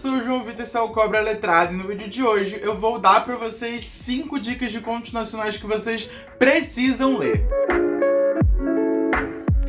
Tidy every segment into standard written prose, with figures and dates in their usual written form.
sou o João Vitor, esse é o Cobra Letrado, e no vídeo de hoje eu vou dar pra vocês 5 dicas de contos nacionais que vocês precisam ler.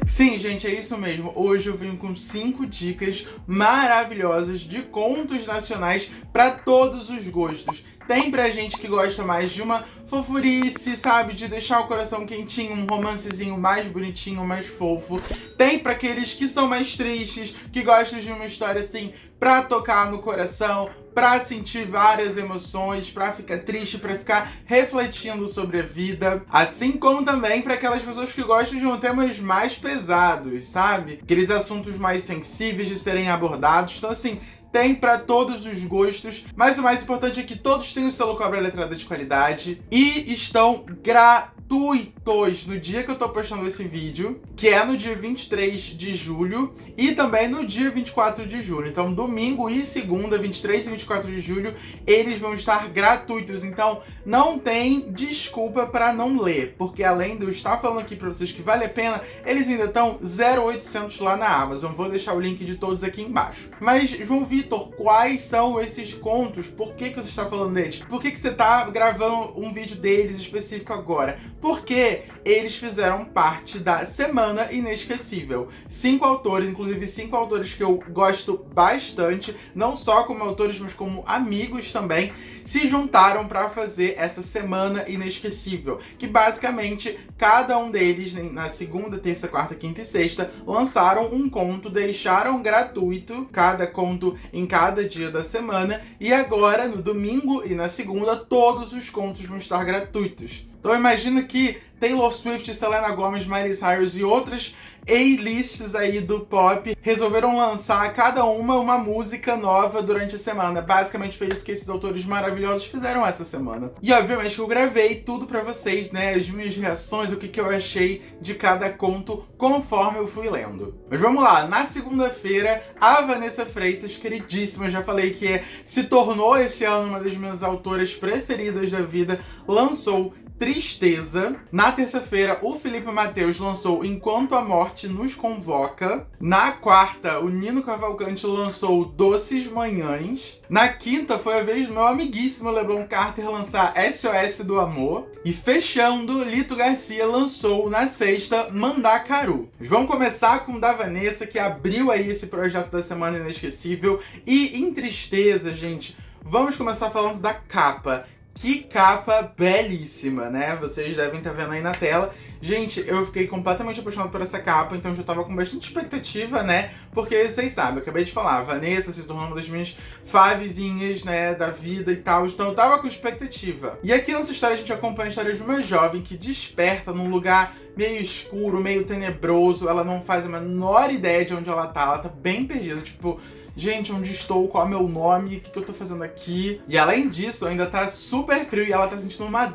Sim, gente, é isso mesmo. Hoje eu venho com 5 dicas maravilhosas de contos nacionais para todos os gostos. Tem pra gente que gosta mais de uma fofurice, sabe? De deixar o coração quentinho, um romancezinho mais bonitinho, mais fofo. Tem pra aqueles que são mais tristes, que gostam de uma história assim pra tocar no coração, pra sentir várias emoções, pra ficar triste, pra ficar refletindo sobre a vida. Assim como também pra aquelas pessoas que gostam de temas mais pesados, sabe? Aqueles assuntos mais sensíveis de serem abordados. Então assim, tem pra todos os gostos, mas o mais importante é que todos têm o selo Cobra Letrada de qualidade e estão gratuitos no dia que eu tô postando esse vídeo, que é no dia 23 de julho e também no dia 24 de julho. Então, domingo e segunda, 23 e 24 de julho, eles vão estar gratuitos. Então, não tem desculpa pra não ler, porque além de eu estar falando aqui pra vocês que vale a pena, eles ainda estão 0,800 lá na Amazon. Vou deixar o link de todos aqui embaixo. Mas, João Vitor, quais são esses contos? Por que você está falando deles? Por que você tá gravando um vídeo deles específico agora? Porque eles fizeram parte da Semana Inesquecível. 5 autores, inclusive 5 autores que eu gosto bastante, não só como autores, mas como amigos também, se juntaram para fazer essa Semana Inesquecível, que basicamente cada um deles, na segunda, terça, quarta, quinta e sexta, lançaram um conto, deixaram gratuito cada conto em cada dia da semana, e agora, no domingo e na segunda, todos os contos vão estar gratuitos. Então imagina que Taylor Swift, Selena Gomez, Miley Cyrus e outras A-lists aí do pop resolveram lançar cada uma música nova durante a semana. Basicamente foi isso que esses autores maravilhosos fizeram essa semana. E obviamente eu gravei tudo pra vocês, né? As minhas reações, o que eu achei de cada conto conforme eu fui lendo. Mas vamos lá, na segunda-feira, a Vanessa Freitas, queridíssima, já falei que se tornou esse ano uma das minhas autoras preferidas da vida, lançou Tristeza. Na terça-feira, o Felipe Mateus lançou Enquanto a Morte Nos Convoca. Na quarta, o Nino Cavalcante lançou Doces Manhãs. Na quinta, foi a vez do meu amiguíssimo Leblon Carter lançar SOS do Amor. E fechando, Lito Garcia lançou na sexta Mandacaru. Vamos começar com o da Vanessa, que abriu aí esse projeto da Semana Inesquecível. E em Tristeza, gente, vamos começar falando da capa. Que capa belíssima, né? Vocês devem estar vendo aí na tela. Gente, eu fiquei completamente apaixonado por essa capa, então eu já tava com bastante expectativa, né? Porque vocês sabem, eu acabei de falar, a Vanessa se tornou uma das minhas favezinhas, né, da vida e tal, então eu tava com expectativa. E aqui nessa história a gente acompanha a história de uma jovem que desperta num lugar meio escuro, meio tenebroso, ela não faz a menor ideia de onde ela tá bem perdida, tipo, gente, onde estou? Qual é o meu nome? O que eu tô fazendo aqui? E além disso, ainda tá super frio e ela tá sentindo uma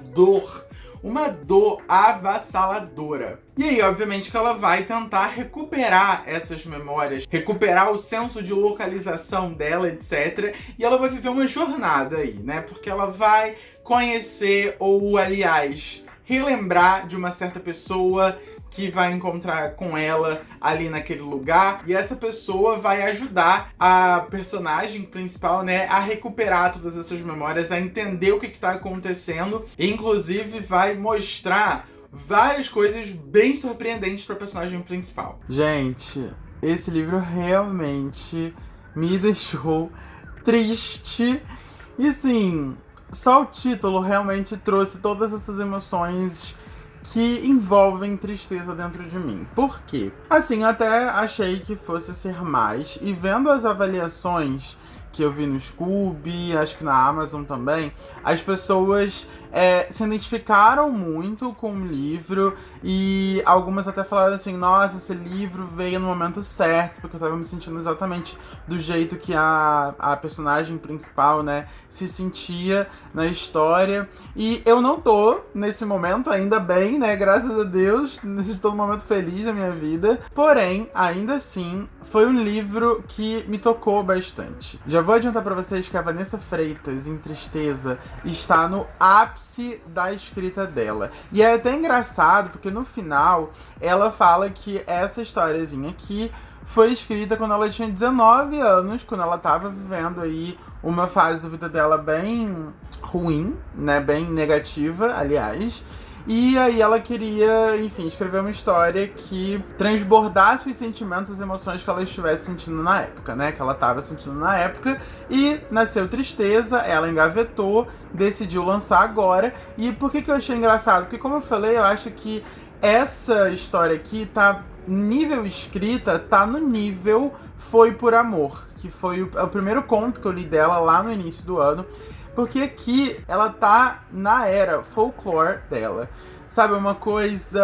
dor avassaladora. E aí, obviamente, que ela vai tentar recuperar essas memórias, recuperar o senso de localização dela, etc. E ela vai viver uma jornada aí, né? Porque ela vai conhecer, ou aliás, relembrar de uma certa pessoa que vai encontrar com ela ali naquele lugar, e essa pessoa vai ajudar a personagem principal, né, a recuperar todas essas memórias, a entender o que está acontecendo, e inclusive vai mostrar várias coisas bem surpreendentes para a personagem principal. Gente, esse livro realmente me deixou triste, e assim, só o título realmente trouxe todas essas emoções que envolvem tristeza dentro de mim. Por quê? Assim, até achei que fosse ser mais, e vendo as avaliações que eu vi no Scooby, acho que na Amazon também, as pessoas se identificaram muito com o livro, e algumas até falaram assim, nossa, esse livro veio no momento certo, porque eu tava me sentindo exatamente do jeito que a personagem principal, né, se sentia na história. E eu não tô nesse momento, ainda bem, né, graças a Deus, estou num momento feliz da minha vida, porém, ainda assim, foi um livro que me tocou bastante. Já vou adiantar pra vocês que a Vanessa Freitas, em Tristeza, está no ápice da escrita dela. E é até engraçado, porque no final, ela fala que essa historiazinha aqui foi escrita quando ela tinha 19 anos, quando ela tava vivendo aí uma fase da vida dela bem ruim, né, bem negativa, aliás. E aí ela queria, enfim, escrever uma história que transbordasse os sentimentos, as emoções que ela estivesse sentindo na época, né? Que ela estava sentindo na época. E nasceu Tristeza, ela engavetou, decidiu lançar agora. E por que eu achei engraçado? Porque, como eu falei, eu acho que essa história aqui tá... nível escrita, tá no nível Foi por Amor, que foi o primeiro conto que eu li dela lá no início do ano. Porque aqui ela tá na era folclore dela. Sabe, uma coisa...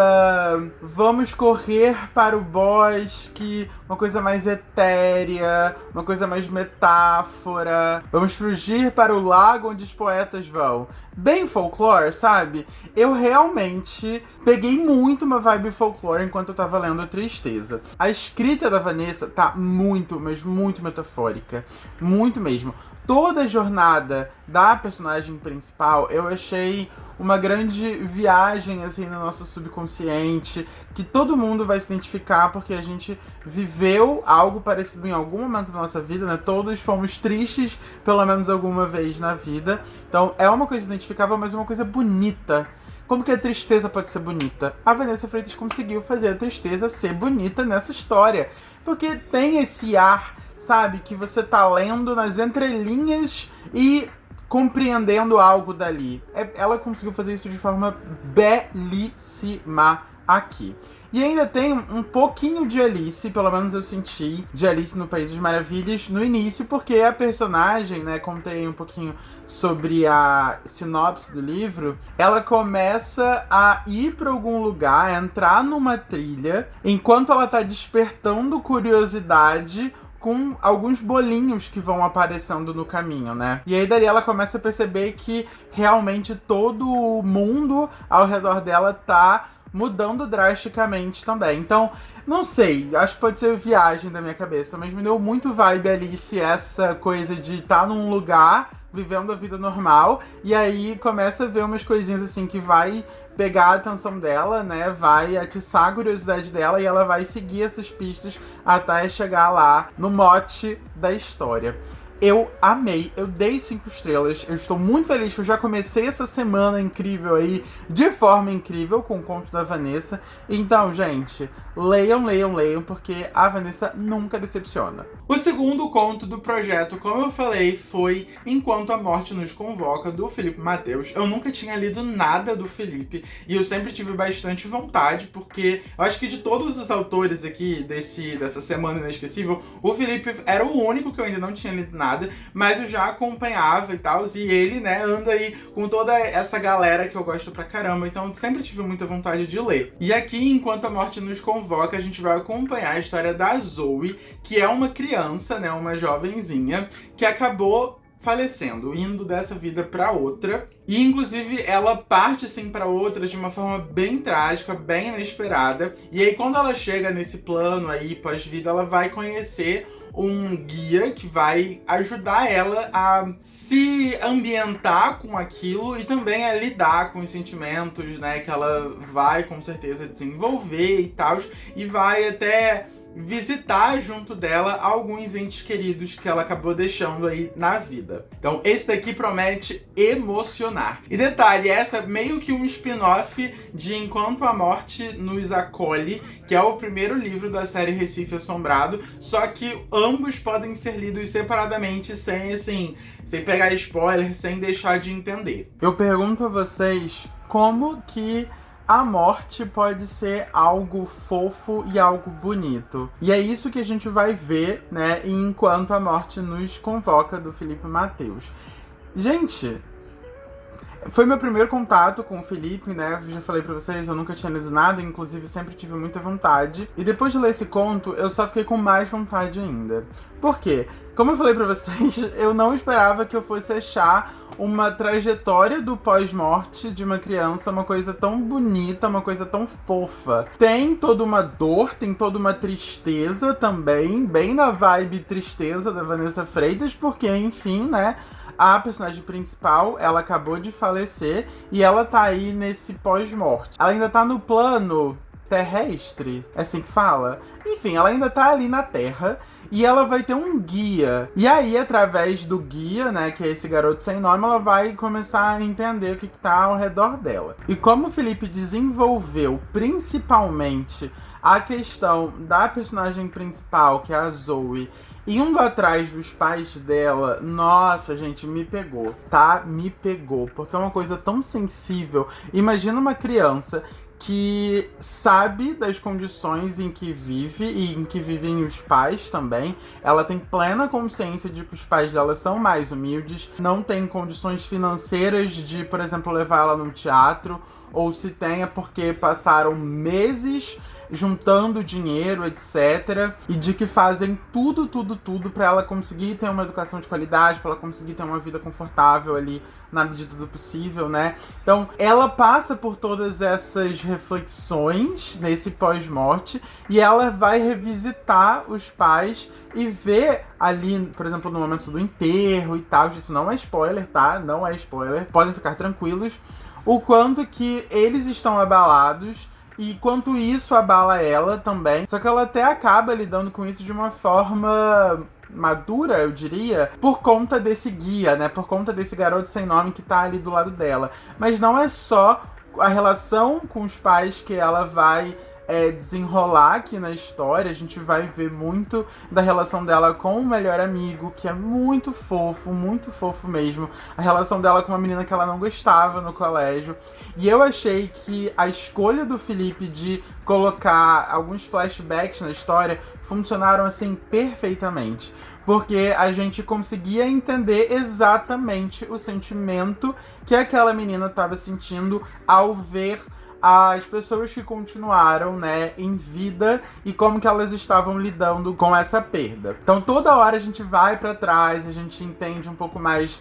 vamos correr para o bosque, uma coisa mais etérea, uma coisa mais metáfora. Vamos fugir para o lago onde os poetas vão. Bem folclore, sabe? Eu realmente peguei muito uma vibe folclore enquanto eu tava lendo Tristeza. A escrita da Vanessa tá muito, mas muito metafórica. Muito mesmo. Toda a jornada da personagem principal eu achei uma grande viagem assim no nosso subconsciente, que todo mundo vai se identificar porque a gente viveu algo parecido em algum momento da nossa vida, né? Todos fomos tristes pelo menos alguma vez na vida. Então é uma coisa identificável, mas uma coisa bonita. Como que a tristeza pode ser bonita? A Vanessa Freitas conseguiu fazer a tristeza ser bonita nessa história, porque tem esse ar, sabe, que você tá lendo nas entrelinhas e compreendendo algo dali. Ela conseguiu fazer isso de forma belíssima aqui. E ainda tem um pouquinho de Alice, pelo menos eu senti, de Alice no País das Maravilhas no início, porque a personagem, né, contei um pouquinho sobre a sinopse do livro, ela começa a ir para algum lugar, a entrar numa trilha, enquanto ela tá despertando curiosidade com alguns bolinhos que vão aparecendo no caminho, né? E aí dali ela começa a perceber que realmente todo o mundo ao redor dela tá mudando drasticamente também. Então, não sei, acho que pode ser viagem da minha cabeça, mas me deu muito vibe Alice essa coisa de estar num lugar vivendo a vida normal, e aí começa a ver umas coisinhas assim que vai pegar a atenção dela, né, vai atiçar a curiosidade dela e ela vai seguir essas pistas até chegar lá no mote da história. Eu amei, eu dei 5 estrelas, eu estou muito feliz que eu já comecei essa semana incrível aí, de forma incrível, com o conto da Vanessa. Então, gente, leiam, leiam, leiam, porque a Vanessa nunca decepciona. O segundo conto do projeto, como eu falei, foi Enquanto a Morte Nos Convoca, do Felipe Mateus. Eu nunca tinha lido nada do Felipe, e eu sempre tive bastante vontade, porque eu acho que de todos os autores aqui dessa semana inesquecível, o Felipe era o único que eu ainda não tinha lido nada, mas eu já acompanhava e tal, e ele, né, anda aí com toda essa galera que eu gosto pra caramba, então sempre tive muita vontade de ler. E aqui, Enquanto a Morte Nos Convoca, a gente vai acompanhar a história da Zoe, que é uma criança, né, uma jovenzinha, que acabou falecendo, indo dessa vida pra outra. E, inclusive, ela parte, assim, pra outra de uma forma bem trágica, bem inesperada. E aí, quando ela chega nesse plano aí, pós-vida, ela vai conhecer um guia que vai ajudar ela a se ambientar com aquilo e também a lidar com os sentimentos, né, que ela vai, com certeza, desenvolver e tal. E vai até visitar junto dela alguns entes queridos que ela acabou deixando aí na vida. Então esse daqui promete emocionar. E detalhe, essa é meio que um spin-off de Enquanto a Morte Nos Acolhe, que é o primeiro livro da série Recife Assombrado, só que ambos podem ser lidos separadamente, sem pegar spoiler, sem deixar de entender. Eu pergunto a vocês como que a morte pode ser algo fofo e algo bonito. E é isso que a gente vai ver, né, em Enquanto a Morte Nos Convoca, do Felipe Mateus. Gente, foi meu primeiro contato com o Felipe, né? Eu já falei pra vocês, eu nunca tinha lido nada, inclusive sempre tive muita vontade. E depois de ler esse conto, eu só fiquei com mais vontade ainda. Por quê? Como eu falei pra vocês, eu não esperava que eu fosse achar uma trajetória do pós-morte de uma criança, uma coisa tão bonita, uma coisa tão fofa. Tem toda uma dor, tem toda uma tristeza também, bem na vibe tristeza da Vanessa Freitas, porque, enfim, né, a personagem principal, ela acabou de falecer e ela tá aí nesse pós-morte. Ela ainda tá no plano terrestre, é assim que fala? Enfim, ela ainda tá ali na Terra e ela vai ter um guia. E aí, através do guia, né, que é esse garoto sem nome, ela vai começar a entender o que tá ao redor dela. E como o Felipe desenvolveu principalmente a questão da personagem principal, que é a Zoe, indo atrás dos pais dela, nossa, gente, me pegou, tá? Me pegou, porque é uma coisa tão sensível. Imagina uma criança que sabe das condições em que vive e em que vivem os pais também. Ela tem plena consciência de que os pais dela são mais humildes, não tem condições financeiras de, por exemplo, levar ela num teatro, ou se tenha porque passaram meses juntando dinheiro, etc. E de que fazem tudo pra ela conseguir ter uma educação de qualidade, pra ela conseguir ter uma vida confortável ali na medida do possível, né? Então, ela passa por todas essas reflexões nesse pós-morte e ela vai revisitar os pais e ver ali, por exemplo, no momento do enterro e tal, isso não é spoiler, tá? Não é spoiler, podem ficar tranquilos, o quanto que eles estão abalados e quanto isso abala ela também. Só que ela até acaba lidando com isso de uma forma madura, eu diria, por conta desse guia, né? Por conta desse garoto sem nome que tá ali do lado dela. Mas não é só a relação com os pais que ela vai desenrolar aqui na história. A gente vai ver muito da relação dela com o melhor amigo, que é muito fofo mesmo. A relação dela com uma menina que ela não gostava no colégio. E eu achei que a escolha do Felipe de colocar alguns flashbacks na história funcionaram assim perfeitamente. Porque a gente conseguia entender exatamente o sentimento que aquela menina estava sentindo ao ver as pessoas que continuaram, né, em vida e como que elas estavam lidando com essa perda. Então toda hora a gente vai pra trás, a gente entende um pouco mais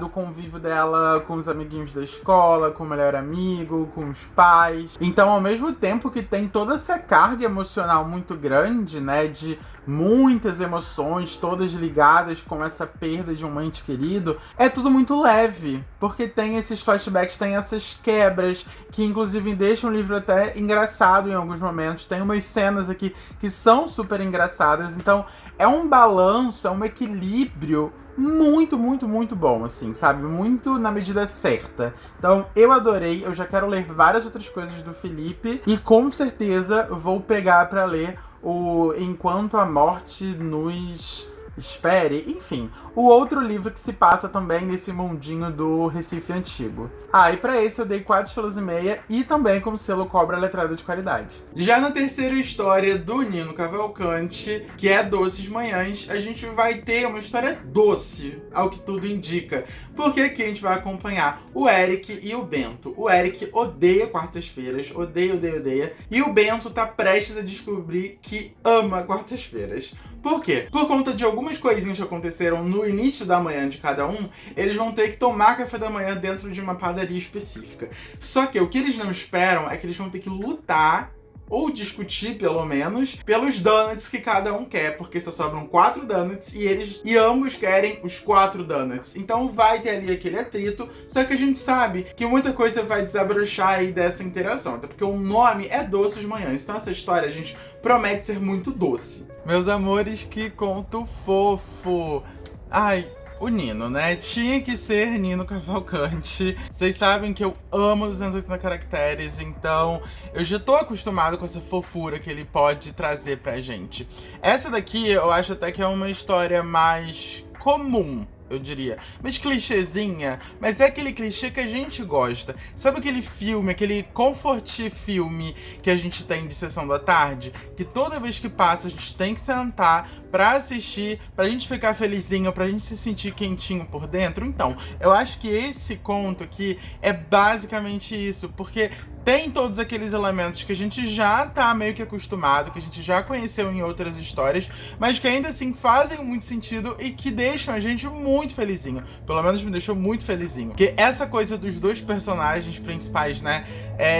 do convívio dela com os amiguinhos da escola, com o melhor amigo, com os pais. Então, ao mesmo tempo que tem toda essa carga emocional muito grande, né, de muitas emoções, todas ligadas com essa perda de um ente querido, é tudo muito leve, porque tem esses flashbacks, tem essas quebras, que inclusive deixam o livro até engraçado em alguns momentos. Tem umas cenas aqui que são super engraçadas, então é um balanço, é um equilíbrio muito bom, assim, sabe? Muito na medida certa. Então, eu adorei, eu já quero ler várias outras coisas do Felipe e com certeza vou pegar pra ler o Enquanto a Morte nos Espere. Enfim, o outro livro que se passa também nesse mundinho do Recife Antigo. E pra esse eu dei 4 estrelas e meia e também com o selo Cobra Letrada de Qualidade. Já na terceira história do Nino Cavalcante, que é Doces Manhãs, a gente vai ter uma história doce, ao que tudo indica. Porque aqui a gente vai acompanhar o Eric e o Bento. O Eric odeia quartas-feiras, odeia. E o Bento tá prestes a descobrir que ama quartas-feiras. Por quê? Por conta de algumas coisinhas que aconteceram no início da manhã de cada um, eles vão ter que tomar café da manhã dentro de uma padaria específica. Só que o que eles não esperam é que eles vão ter que lutar, ou discutir pelo menos, pelos donuts que cada um quer, porque só sobram 4 donuts e ambos querem os 4 donuts. Então vai ter ali aquele atrito, só que a gente sabe que muita coisa vai desabrochar aí dessa interação, até porque o nome é Doces Manhãs, então essa história a gente promete ser muito doce. Meus amores, que conto fofo! Ai, o Nino, né? Tinha que ser Nino Cavalcante. Vocês sabem que eu amo 280 caracteres, então eu já tô acostumado com essa fofura que ele pode trazer pra gente. Essa daqui eu acho até que é uma história mais comum, eu diria. Mas clichêzinha, mas é aquele clichê que a gente gosta. Sabe aquele filme, aquele comfort filme que a gente tem de sessão da tarde? Que toda vez que passa a gente tem que sentar pra assistir, pra gente ficar felizinho, pra gente se sentir quentinho por dentro? Então, eu acho que esse conto aqui é basicamente isso, porque tem todos aqueles elementos que a gente já tá meio que acostumado, que a gente já conheceu em outras histórias, mas que ainda assim fazem muito sentido e que deixam a gente muito felizinho. Pelo menos me deixou muito felizinho. Porque essa coisa dos dois personagens principais, né,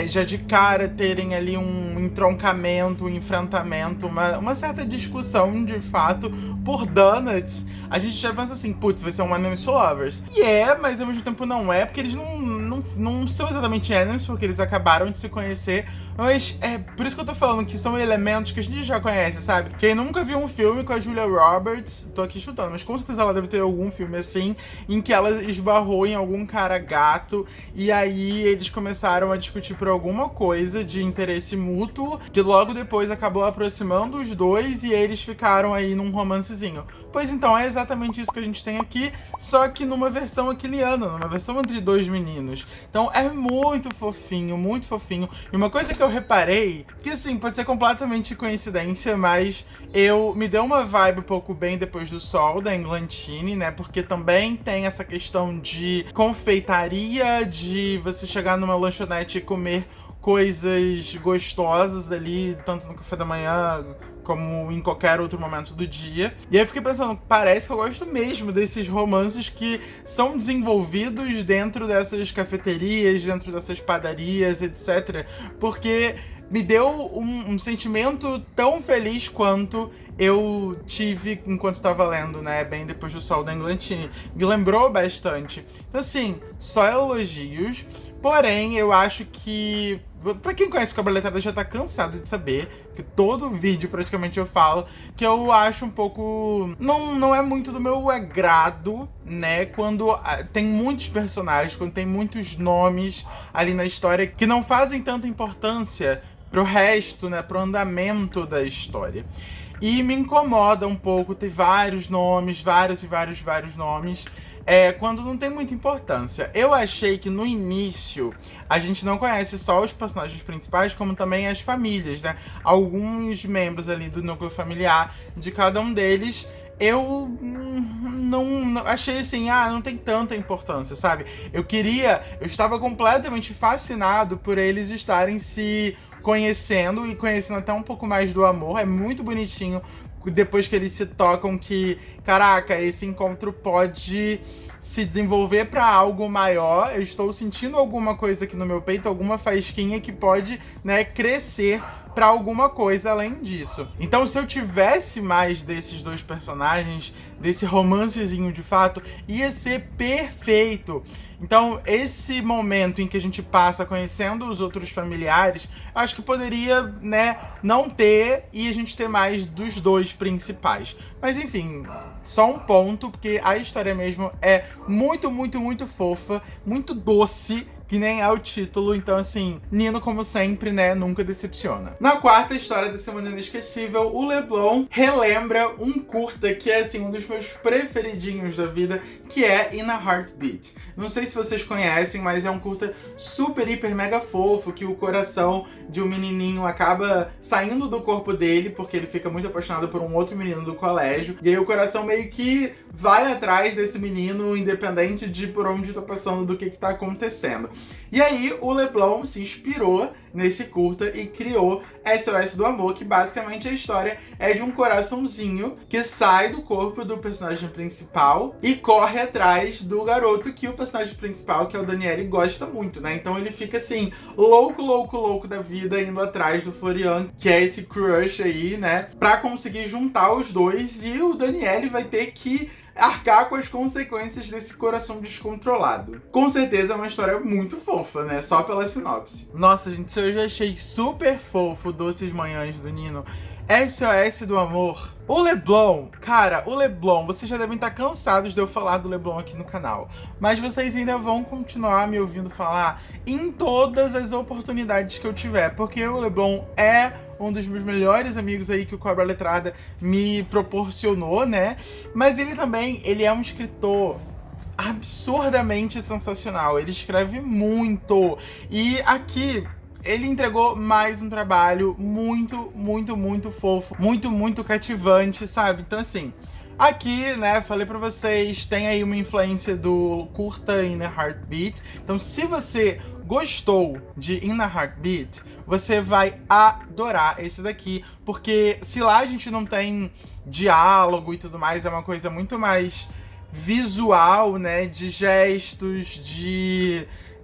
já de cara terem ali um entroncamento, um enfrentamento, uma certa discussão, de fato, por donuts, a gente já pensa assim, putz, vai ser um Enemies to Lovers. E mas ao mesmo tempo não é, porque eles não não são exatamente enemies, porque eles acabaram de se conhecer, mas é por isso que eu tô falando que são elementos que a gente já conhece, sabe? Quem nunca viu um filme com a Julia Roberts, tô aqui chutando, mas com certeza ela deve ter algum filme assim, em que ela esbarrou em algum cara gato, e aí eles começaram a discutir por alguma coisa de interesse mútuo, que logo depois acabou aproximando os dois, e eles ficaram aí num romancezinho. Pois então, é exatamente isso que a gente tem aqui, só que numa versão aquiliana, numa versão entre dois meninos. Então é muito fofinho, muito fofinho. E uma coisa que eu reparei, que assim, pode ser completamente coincidência, mas me deu uma vibe um pouco Bem Depois do Sol, da Englantine, né? Porque também tem essa questão de confeitaria, de você chegar numa lanchonete e comer coisas gostosas ali, tanto no café da manhã como em qualquer outro momento do dia. E aí eu fiquei pensando, parece que eu gosto mesmo desses romances que são desenvolvidos dentro dessas cafeterias, dentro dessas padarias, etc. Porque me deu um sentimento tão feliz quanto eu tive enquanto estava lendo, né? Bem Depois do Sol, da Englantine. Me lembrou bastante. Então, assim, só elogios. Porém, eu acho que... Pra quem conhece Cobra Letrada já tá cansado de saber, que todo vídeo praticamente eu falo, que eu acho um pouco... Não é muito do meu agrado, né? Quando tem muitos personagens, quando tem muitos nomes ali na história que não fazem tanta importância pro resto, né? Pro andamento da história. E me incomoda um pouco ter vários nomes, vários nomes, quando não tem muita importância. Eu achei que no início a gente não conhece só os personagens principais, como também as famílias, né? Alguns membros ali do núcleo familiar de cada um deles. Eu não achei assim, não tem tanta importância, sabe? Eu estava completamente fascinado por eles estarem se conhecendo e conhecendo até um pouco mais do amor. É muito bonitinho depois que eles se tocam que, caraca, esse encontro pode se desenvolver para algo maior. Eu estou sentindo alguma coisa aqui no meu peito, alguma faísquinha que pode, né, crescer pra alguma coisa além disso. Então, se eu tivesse mais desses dois personagens, desse romancezinho de fato, ia ser perfeito. Então, esse momento em que a gente passa conhecendo os outros familiares, acho que poderia, né, não ter e a gente ter mais dos dois principais. Mas, enfim, só um ponto, porque a história mesmo é muito, muito, muito fofa, muito doce, que nem é o título. Então, assim, Nino, como sempre, né, nunca decepciona. Na quarta história da Semana Inesquecível, o Leblon relembra um curta que é, assim, um dos meus preferidinhos da vida, que é In a Heartbeat. Não sei se vocês conhecem, mas é um curta super, hiper, mega fofo, que o coração de um menininho acaba saindo do corpo dele, porque ele fica muito apaixonado por um outro menino do colégio. E aí o coração meio que vai atrás desse menino, independente de por onde tá passando, do que tá acontecendo. E aí o Leblon se inspirou nesse curta e criou SOS do Amor, que basicamente a história é de um coraçãozinho que sai do corpo do personagem principal e corre atrás do garoto que o personagem principal, que é o Daniele, gosta muito, né? Então ele fica assim, louco, louco, louco da vida, indo atrás do Florian, que é esse crush aí, né? Pra conseguir juntar os dois, e o Daniele vai ter que arcar com as consequências desse coração descontrolado. Com certeza é uma história muito fofa, né? Só pela sinopse. Nossa, gente, eu já achei super fofo Doces Manhãs do Nino. SOS do Amor. O Leblon, cara, o Leblon, vocês já devem estar cansados de eu falar do Leblon aqui no canal, mas vocês ainda vão continuar me ouvindo falar em todas as oportunidades que eu tiver, porque o Leblon é um dos meus melhores amigos aí que o Cobra Letrada me proporcionou, né? Mas ele é um escritor absurdamente sensacional, ele escreve muito, e aqui ele entregou mais um trabalho muito, muito, muito fofo, muito, muito cativante, sabe? Então, assim, aqui, né, falei pra vocês, tem aí uma influência do curta In a Heartbeat. Então, se você gostou de In a Heartbeat, você vai adorar esse daqui, porque se lá a gente não tem diálogo e tudo mais, é uma coisa muito mais visual, né, de gestos,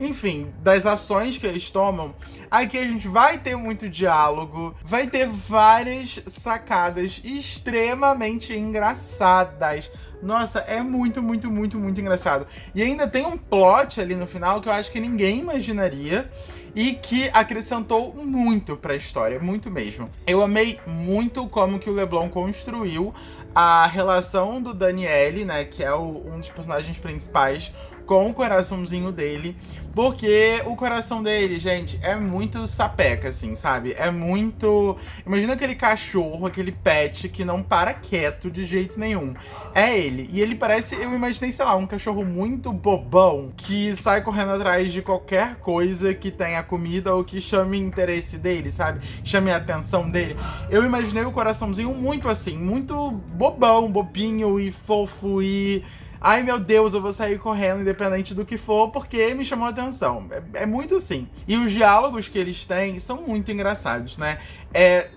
enfim, das ações que eles tomam. Aqui a gente vai ter muito diálogo, vai ter várias sacadas extremamente engraçadas, Nossa, é muito, muito, muito, muito engraçado. E ainda tem um plot ali no final que eu acho que ninguém imaginaria e que acrescentou muito pra história, muito mesmo. Eu amei muito como que o Leblon construiu a relação do Daniele, né, que é um dos personagens principais, com o coraçãozinho dele, porque o coração dele, gente, é muito sapeca, assim, sabe? É muito... Imagina aquele cachorro, aquele pet que não para quieto de jeito nenhum. É ele. E ele parece, eu imaginei, sei lá, um cachorro muito bobão, que sai correndo atrás de qualquer coisa que tenha comida ou que chame interesse dele, sabe? Chame a atenção dele. Eu imaginei o coraçãozinho muito assim, muito bobão, bobinho e fofo e... Ai, meu Deus, eu vou sair correndo independente do que for, porque me chamou a atenção. É muito assim. E os diálogos que eles têm são muito engraçados, né?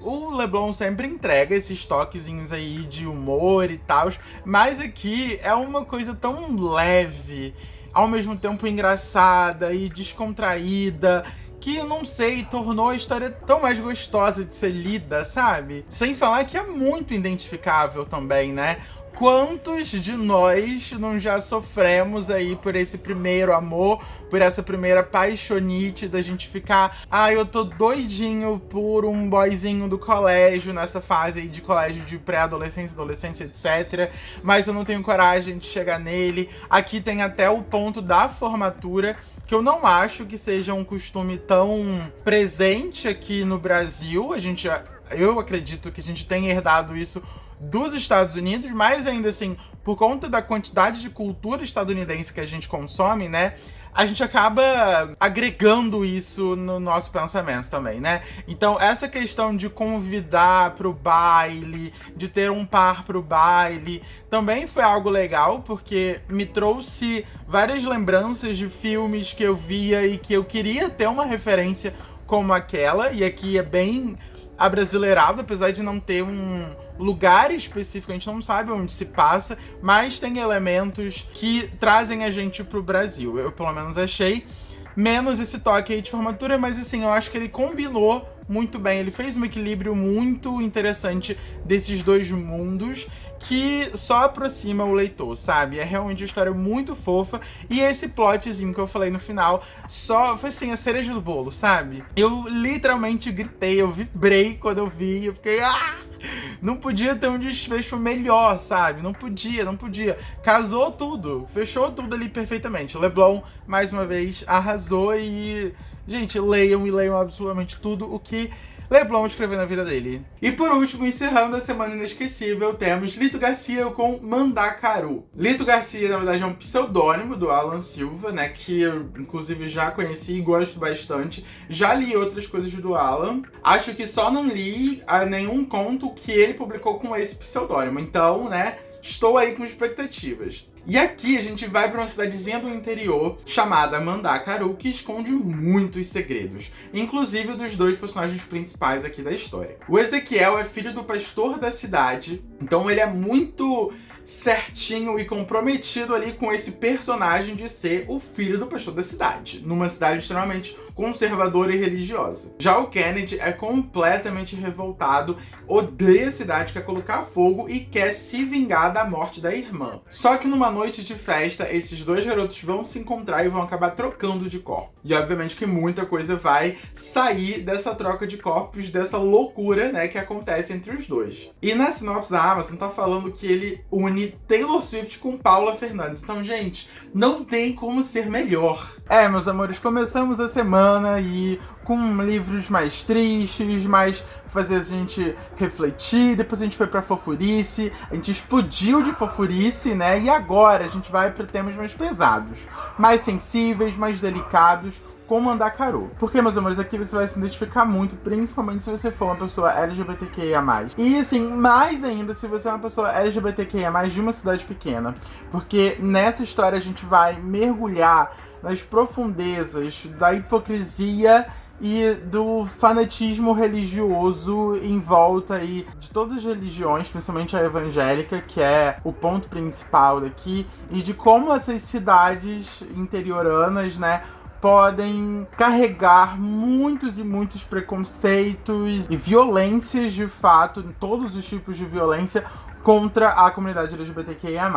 O Leblon sempre entrega esses toquezinhos aí de humor e tal, mas aqui é uma coisa tão leve, ao mesmo tempo engraçada e descontraída, que, eu não sei, tornou a história tão mais gostosa de ser lida, sabe? Sem falar que é muito identificável também, né? Quantos de nós não já sofremos aí por esse primeiro amor, por essa primeira paixonite da gente ficar... eu tô doidinho por um boyzinho do colégio, nessa fase aí de colégio de pré-adolescência, adolescência, etc. Mas eu não tenho coragem de chegar nele. Aqui tem até o ponto da formatura, que eu não acho que seja um costume tão presente aqui no Brasil. Eu acredito que a gente tenha herdado isso dos Estados Unidos, mas ainda assim, por conta da quantidade de cultura estadunidense que a gente consome, né, a gente acaba agregando isso no nosso pensamento também, né? Então, essa questão de convidar pro baile, de ter um par pro baile, também foi algo legal, porque me trouxe várias lembranças de filmes que eu via e que eu queria ter uma referência como aquela, e aqui é bem abrasileirado, apesar de não ter um lugar específico, a gente não sabe onde se passa, mas tem elementos que trazem a gente pro Brasil. Eu, pelo menos, achei. Menos esse toque aí de formatura, mas assim, eu acho que ele combinou muito bem. Ele fez um equilíbrio muito interessante desses dois mundos, que só aproxima o leitor, sabe? É realmente uma história muito fofa. E esse plotzinho que eu falei no final só foi assim, a cereja do bolo, sabe? Eu literalmente gritei, eu vibrei quando eu vi, eu fiquei... Não podia ter um desfecho melhor, sabe? Não podia. Casou tudo, fechou tudo ali perfeitamente. O Leblon, mais uma vez, arrasou e... Gente, leiam absolutamente tudo o que Leblon escreveu na vida dele. E por último, encerrando a semana inesquecível, temos Lito Garcia com Mandacaru. Lito Garcia, na verdade, é um pseudônimo do Alan Silva, né, que eu, inclusive, já conheci e gosto bastante. Já li outras coisas do Alan. Acho que só não li nenhum conto que ele publicou com esse pseudônimo. Então, né, estou aí com expectativas. E aqui a gente vai para uma cidadezinha do interior chamada Mandacaru, que esconde muitos segredos, inclusive dos dois personagens principais aqui da história. O Ezequiel é filho do pastor da cidade, então ele é muito certinho e comprometido ali com esse personagem de ser o filho do pastor da cidade, numa cidade extremamente conservadora e religiosa. Já o Kennedy é completamente revoltado, odeia a cidade, quer colocar fogo e quer se vingar da morte da irmã. Só que numa noite de festa, esses dois garotos vão se encontrar e vão acabar trocando de corpo. E obviamente que muita coisa vai sair dessa troca de corpos, dessa loucura, né, que acontece entre os dois. E na sinopse da Amazon tá falando que ele une Taylor Swift com Paula Fernandes. Então, gente, não tem como ser melhor. Meus amores, começamos a semana e com livros mais tristes, mais fazer a gente refletir, depois a gente foi pra fofurice, a gente explodiu de fofurice, né? E agora a gente vai pra temas mais pesados, mais sensíveis, mais delicados, com Mandacaru. Porque, meus amores, aqui você vai se identificar muito, principalmente se você for uma pessoa LGBTQIA+. E, assim, mais ainda se você é uma pessoa LGBTQIA+, de uma cidade pequena. Porque nessa história a gente vai mergulhar nas profundezas da hipocrisia e do fanatismo religioso em volta aí de todas as religiões, principalmente a evangélica, que é o ponto principal daqui, e de como essas cidades interioranas, né, podem carregar muitos e muitos preconceitos e violências, de fato, todos os tipos de violência, contra a comunidade LGBTQIA+.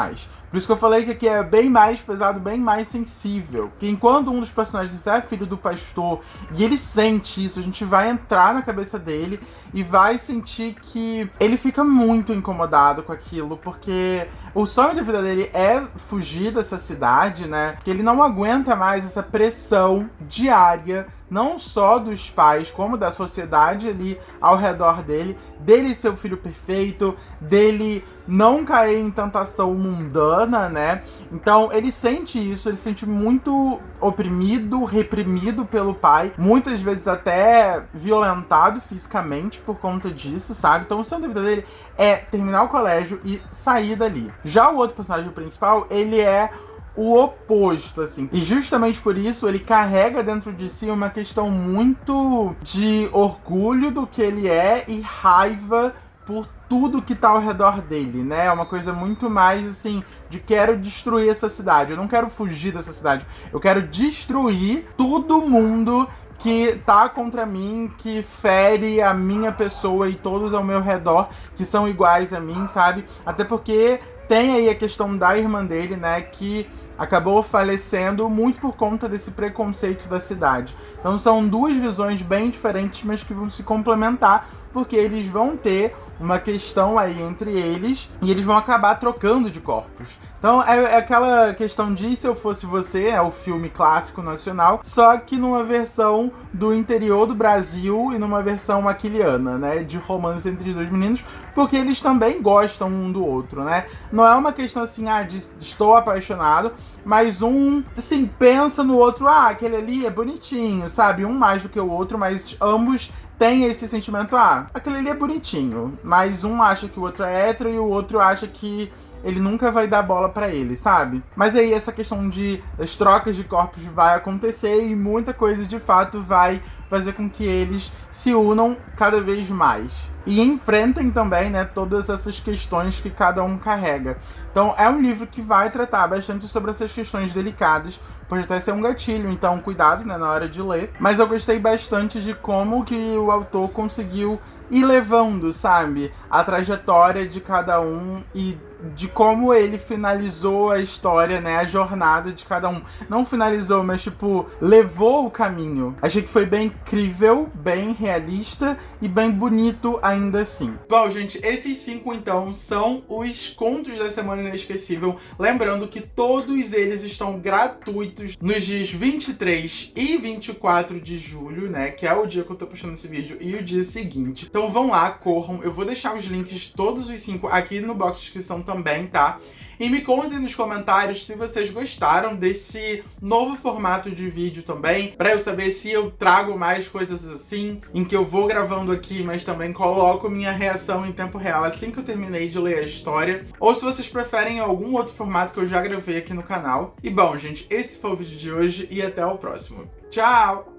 Por isso que eu falei que aqui é bem mais pesado, bem mais sensível. Que enquanto um dos personagens é filho do pastor e ele sente isso, a gente vai entrar na cabeça dele e vai sentir que ele fica muito incomodado com aquilo, porque o sonho da vida dele é fugir dessa cidade, né? Porque ele não aguenta mais essa pressão diária, não só dos pais, como da sociedade ali ao redor dele ser o filho perfeito, dele não cair em tentação mundana, né? Então ele sente isso, ele se sente muito oprimido, reprimido pelo pai, muitas vezes até violentado fisicamente por conta disso, sabe? Então o sonho da vida dele é terminar o colégio e sair dali. Já o outro personagem principal, ele é o oposto, assim. E justamente por isso, ele carrega dentro de si uma questão muito de orgulho do que ele é e raiva por tudo que tá ao redor dele, né? É uma coisa muito mais, assim, de quero destruir essa cidade. Eu não quero fugir dessa cidade. Eu quero destruir todo mundo que tá contra mim, que fere a minha pessoa e todos ao meu redor que são iguais a mim, sabe? Até porque tem aí a questão da irmã dele, né, que acabou falecendo muito por conta desse preconceito da cidade. Então são duas visões bem diferentes, mas que vão se complementar, porque eles vão ter uma questão aí entre eles e eles vão acabar trocando de corpos. Então é aquela questão de Se Eu Fosse Você, é o filme clássico nacional, só que numa versão do interior do Brasil e numa versão aquiliana, né, de romance entre os dois meninos, porque eles também gostam um do outro, né? Não é uma questão assim, de estou apaixonado, mas um, assim, pensa no outro, aquele ali é bonitinho, sabe? Um mais do que o outro, mas ambos têm esse sentimento, aquele ali é bonitinho, mas um acha que o outro é hétero e o outro acha que ele nunca vai dar bola pra ele, sabe? Mas aí essa questão das trocas de corpos vai acontecer e muita coisa de fato vai fazer com que eles se unam cada vez mais. E enfrentem também, né, todas essas questões que cada um carrega. Então é um livro que vai tratar bastante sobre essas questões delicadas, pode até ser um gatilho, então cuidado, né, na hora de ler. Mas eu gostei bastante de como que o autor conseguiu ir levando, sabe, a trajetória de cada um e de como ele finalizou a história, né, a jornada de cada um. Não finalizou, mas tipo, levou o caminho. Achei que foi bem incrível, bem realista e bem bonito ainda assim. Bom, gente, esses 5 então são os contos da Semana Inesquecível. Lembrando que todos eles estão gratuitos nos dias 23 e 24 de julho, né, que é o dia que eu tô postando esse vídeo, e o dia seguinte. Então vão lá, corram. Eu vou deixar os links, todos os 5, aqui no box de descrição também, tá? E me contem nos comentários se vocês gostaram desse novo formato de vídeo também, pra eu saber se eu trago mais coisas assim, em que eu vou gravando aqui, mas também coloco minha reação em tempo real assim que eu terminei de ler a história, ou se vocês preferem algum outro formato que eu já gravei aqui no canal. E bom, gente, esse foi o vídeo de hoje e até o próximo. Tchau!